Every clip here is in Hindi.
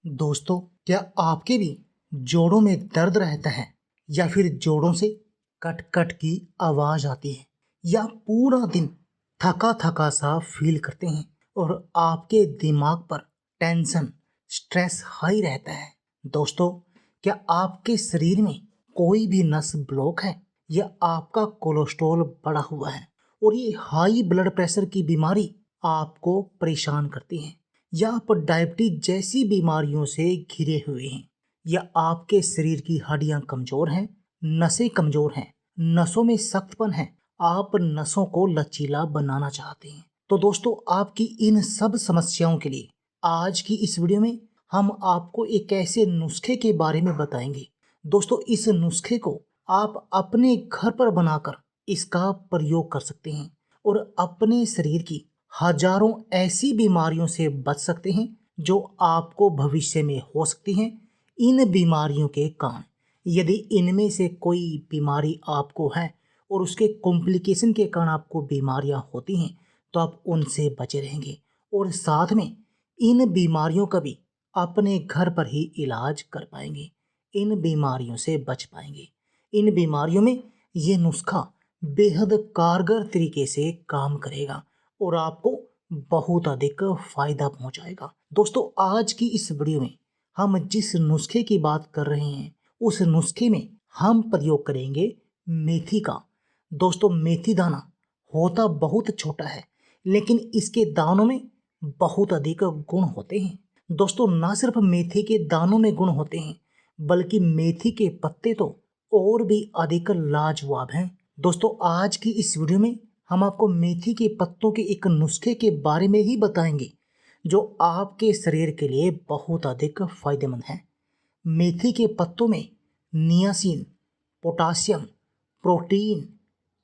दोस्तों, क्या आपके भी जोड़ों में दर्द रहता है या फिर जोड़ों से कट कट की आवाज आती है या पूरा दिन थका थका सा फील करते हैं और आपके दिमाग पर टेंशन स्ट्रेस हाई रहता है। दोस्तों, क्या आपके शरीर में कोई भी नस ब्लॉक है या आपका कोलेस्ट्रॉल बढ़ा हुआ है और ये हाई ब्लड प्रेशर की बीमारी आपको परेशान करती है या आप डायबिटीज जैसी बीमारियों से घिरे हुए हैं या आपके शरीर की हड्डियां कमजोर हैं, नसें कमजोर हैं, नसों में सख्तपन है, आप नसों को लचीला बनाना चाहते हैं। तो दोस्तों, आपकी इन सब समस्याओं के लिए आज की इस वीडियो में हम आपको एक ऐसे नुस्खे के बारे में बताएंगे। दोस्तों, इस नुस्खे को आप अपने घर पर बनाकर इसका प्रयोग कर सकते हैं और अपने शरीर की हजारों ऐसी बीमारियों से बच सकते हैं जो आपको भविष्य में हो सकती हैं। इन बीमारियों के कारण यदि इनमें से कोई बीमारी आपको है और उसके कॉम्प्लिकेशन के कारण आपको बीमारियां होती हैं तो आप उनसे बचे रहेंगे और साथ में इन बीमारियों का भी अपने घर पर ही इलाज कर पाएंगे, इन बीमारियों से बच पाएंगे। इन बीमारियों में ये नुस्खा बेहद कारगर तरीके से काम करेगा और आपको बहुत अधिक फायदा पहुंचाएगा। दोस्तों, आज की इस वीडियो में हम जिस नुस्खे की बात कर रहे हैं उस नुस्खे में हम प्रयोग करेंगे मेथी का। दोस्तों, मेथी दाना होता बहुत छोटा है लेकिन इसके दानों में बहुत अधिक गुण होते हैं। दोस्तों, ना सिर्फ मेथी के दानों में गुण होते हैं बल्कि मेथी के पत्ते तो और भी अधिक लाजवाब हैं। दोस्तों, आज की इस वीडियो में हम आपको मेथी के पत्तों के एक नुस्खे के बारे में ही बताएंगे जो आपके शरीर के लिए बहुत अधिक फायदेमंद है। मेथी के पत्तों में niacin, potassium, protein,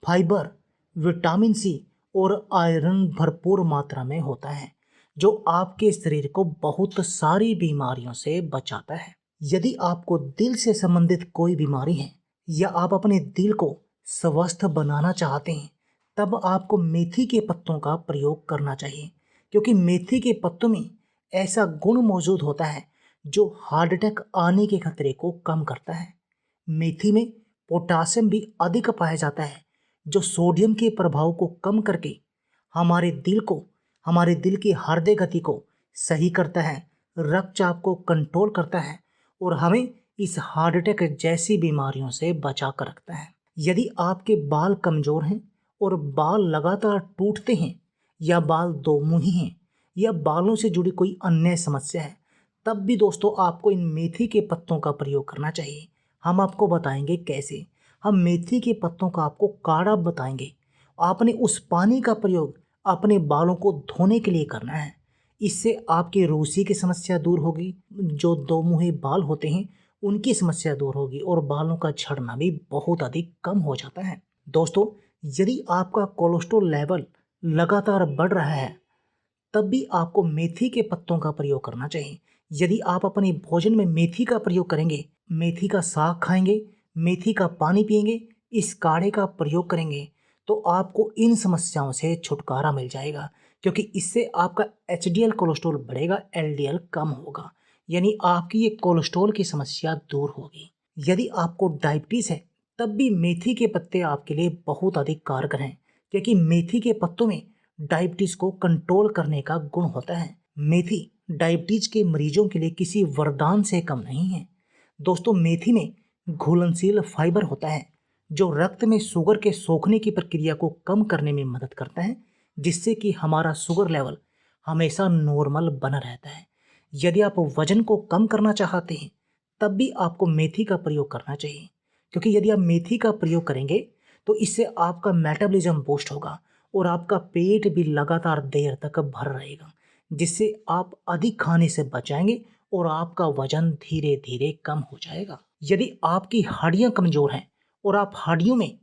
fibre, vitamin C और आयरन भरपूर मात्रा में होता है जो आपके शरीर को बहुत सारी बीमारियों से बचाता है। यदि आपको दिल से संबंधित कोई बीमारी है या आप अपने दिल को स्वस्थ बनाना चाहते हैं तब आपको मेथी के पत्तों का प्रयोग करना चाहिए क्योंकि मेथी के पत्तों में ऐसा गुण मौजूद होता है जो हार्ट अटैक आने के खतरे को कम करता है। मेथी में पोटासियम भी अधिक पाया जाता है जो सोडियम के प्रभाव को कम करके हमारे दिल को, हमारे दिल की हृदय गति को सही करता है, रक्तचाप को कंट्रोल करता है और हमें इस हार्ट अटैक जैसी बीमारियों से बचा कर रखता है। यदि आपके बाल कमजोर हैं और बाल लगातार टूटते हैं या बाल दोमुही हैं या बालों से जुड़ी कोई अन्य समस्या है तब भी दोस्तों आपको इन मेथी के पत्तों का प्रयोग करना चाहिए। हम आपको बताएंगे कैसे। हम मेथी के पत्तों का आपको काढ़ा बताएंगे। आपने उस पानी का प्रयोग अपने बालों को धोने के लिए करना है। इससे आपकी रूसी की समस्या दूर होगी, जो दोमुहे बाल होते हैं उनकी समस्या दूर होगी और बालों का झड़ना भी बहुत अधिक कम हो जाता है। दोस्तों, यदि आपका कोलेस्ट्रॉल लेवल लगातार बढ़ रहा है तब भी आपको मेथी के पत्तों का प्रयोग करना चाहिए। यदि आप अपने भोजन में मेथी का प्रयोग करेंगे, मेथी का साग खाएंगे, मेथी का पानी पिएंगे, इस काढ़े का प्रयोग करेंगे तो आपको इन समस्याओं से छुटकारा मिल जाएगा क्योंकि इससे आपका एचडीएल कोलेस्ट्रॉल बढ़ेगा, एलडीएल कम होगा, यानी आपकी ये कोलेस्ट्रॉल की समस्या दूर होगी। यदि आपको डायबिटीज है तब भी मेथी के पत्ते आपके लिए बहुत अधिक कारगर हैं क्योंकि मेथी के पत्तों में डायबिटीज को कंट्रोल करने का गुण होता है। मेथी डायबिटीज के मरीजों के लिए किसी वरदान से कम नहीं है। दोस्तों, मेथी में घुलनशील फाइबर होता है जो रक्त में शुगर के सोखने की प्रक्रिया को कम करने में मदद करता है जिससे कि हमारा शुगर लेवल हमेशा नॉर्मल बना रहता है। यदि आप वजन को कम करना चाहते हैं तब भी आपको मेथी का प्रयोग करना चाहिए क्योंकि यदि आप मेथी का प्रयोग करेंगे तो इससे आपका मेटाबॉलिज्म बूस्ट होगा और आपका पेट भी लगातार देर तक भर रहेगा जिससे आप अधिक खाने से बचाएंगे और आपका वजन धीरे धीरे कम हो जाएगा। यदि आपकी हड्डियां कमजोर हैं और आप हड्डियों में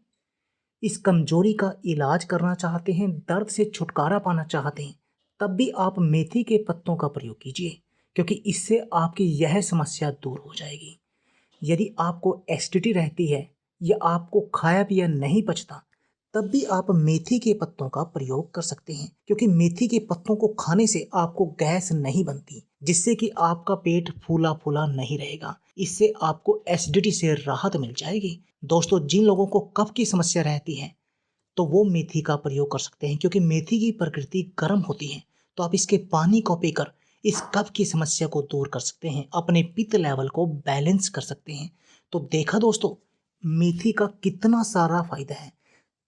इस कमजोरी का इलाज करना चाहते हैं, दर्द से छुटकारा पाना चाहते हैं तब भी आप मेथी के पत्तों का प्रयोग कीजिए क्योंकि इससे आपकी यह समस्या दूर हो जाएगी। यदि आपको एसिडिटी रहती है या आपको खाया पिया नहीं पचता तब भी आप मेथी के पत्तों का प्रयोग कर सकते हैं, क्योंकि मेथी के पत्तों को खाने से आपको गैस नहीं बनती, जिससे कि आपका पेट फूला फूला नहीं रहेगा। इससे आपको एसिडिटी से राहत मिल जाएगी। दोस्तों, जिन लोगों को कफ की समस्या रहती है तो वो मेथी का प्रयोग कर सकते हैं, क्योंकि मेथी की प्रकृति गर्म होती है। तो आप इसके पानी को पीकर इस कफ की समस्या को दूर कर सकते हैं, अपने पित्त लेवल को बैलेंस कर सकते हैं। तो देखा दोस्तों, मेथी का कितना सारा फायदा है।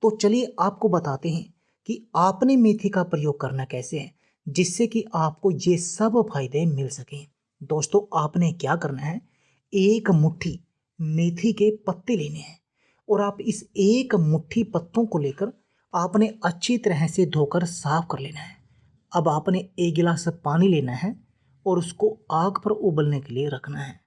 तो चलिए आपको बताते हैं कि आपने मेथी का प्रयोग करना कैसे है, जिससे कि आपको ये सब फायदे मिल सकें। दोस्तों, आपने क्या करना है, एक मुट्ठी मेथी के पत्ते लेने हैं और आप इस एक मुट्ठी पत्तों को लेकर आपने अच्छी तरह से धोकर साफ कर लेना है। अब आपने एक गिलास पानी लेना है और उसको आग पर उबलने के लिए रखना है।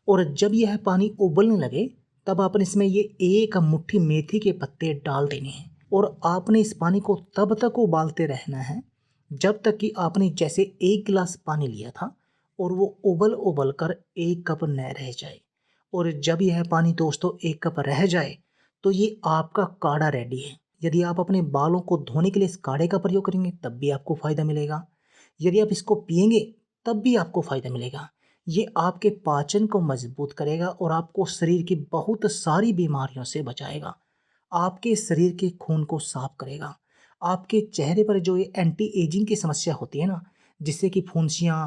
और जब यह पानी उबलने लगे तब आपने इसमें ये एक मुट्ठी मेथी के पत्ते डाल देने हैं और आपने इस पानी को तब तक उबालते रहना है जब तक कि आपने जैसे एक गिलास पानी लिया था और वो उबल उबल कर एक कप न रह जाए। और जब यह पानी दोस्तों एक कप रह जाए तो ये आपका काढ़ा रेडी है। यदि आप अपने बालों को धोने के लिए इस काढ़े का प्रयोग करेंगे तब भी आपको फ़ायदा मिलेगा। यदि आप इसको पिएंगे तब भी आपको फ़ायदा मिलेगा। ये आपके पाचन को मजबूत करेगा और आपको शरीर की बहुत सारी बीमारियों से बचाएगा। आपके शरीर के खून को साफ करेगा। आपके चेहरे पर जो ये एंटी एजिंग की समस्या होती है ना, जिससे कि फुंसियाँ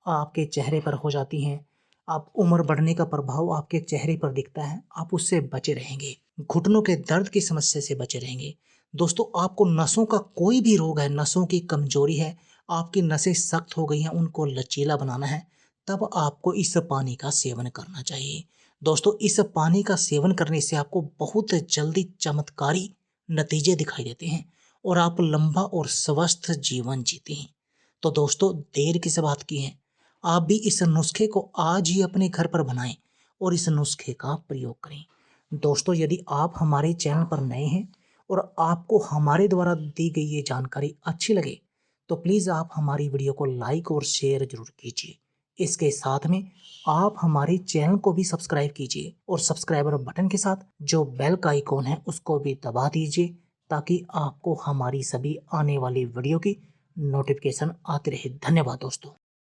आपके चेहरे पर हो जाती हैं, आप उम्र बढ़ने का प्रभाव आपके चेहरे पर दिखता है, आप उससे बचे रहेंगे। घुटनों के दर्द की समस्या से बचे रहेंगे। दोस्तों, आपको नसों का कोई भी रोग है, नसों की कमजोरी है, आपकी नसें सख्त हो गई हैं, उनको लचीला बनाना है, तब आपको इस पानी का सेवन करना चाहिए। दोस्तों, इस पानी का सेवन करने से आपको बहुत जल्दी चमत्कारी नतीजे दिखाई देते हैं और आप लंबा और स्वस्थ जीवन जीते हैं। तो दोस्तों, देर किस बात की है, आप भी इस नुस्खे को आज ही अपने घर पर बनाएं और इस नुस्खे का प्रयोग करें। दोस्तों, यदि आप हमारे चैनल पर नए हैं और आपको हमारे द्वारा दी गई ये जानकारी अच्छी लगे तो प्लीज़ आप हमारी वीडियो को लाइक और शेयर जरूर कीजिए। इसके साथ में आप हमारे चैनल को भी सब्सक्राइब कीजिए और सब्सक्राइबर बटन के साथ जो बेल का आइकॉन है उसको भी दबा दीजिए, ताकि आपको हमारी सभी आने वाली वीडियो की नोटिफिकेशन आती रहे। धन्यवाद दोस्तों।